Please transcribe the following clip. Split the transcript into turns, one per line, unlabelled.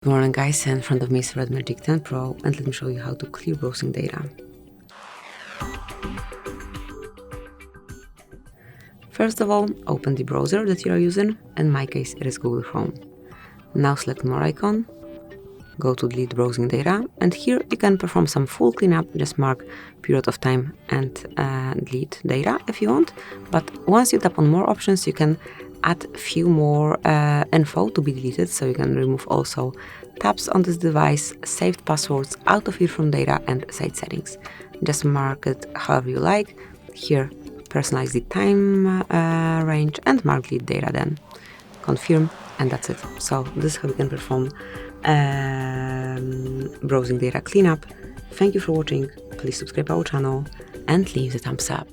Good morning guys, in front of me is Red Magic 10 Pro and let me show you how to clear browsing data. First of all, open the browser that you are using. In my case it is Google Chrome. Now select more icon, go to delete browsing data, and here you can perform some full cleanup. Just mark period of time and delete data if you want. But once you tap on more options, you can add a few more info to be deleted, so you can remove also tabs on this device, saved passwords, autofill from data, and site settings. Just mark it however you like. Here, personalize the time range and mark delete data, then confirm, and that's it. So this is how you can perform browsing data cleanup. Thank you for watching. Please subscribe our channel and leave the thumbs up.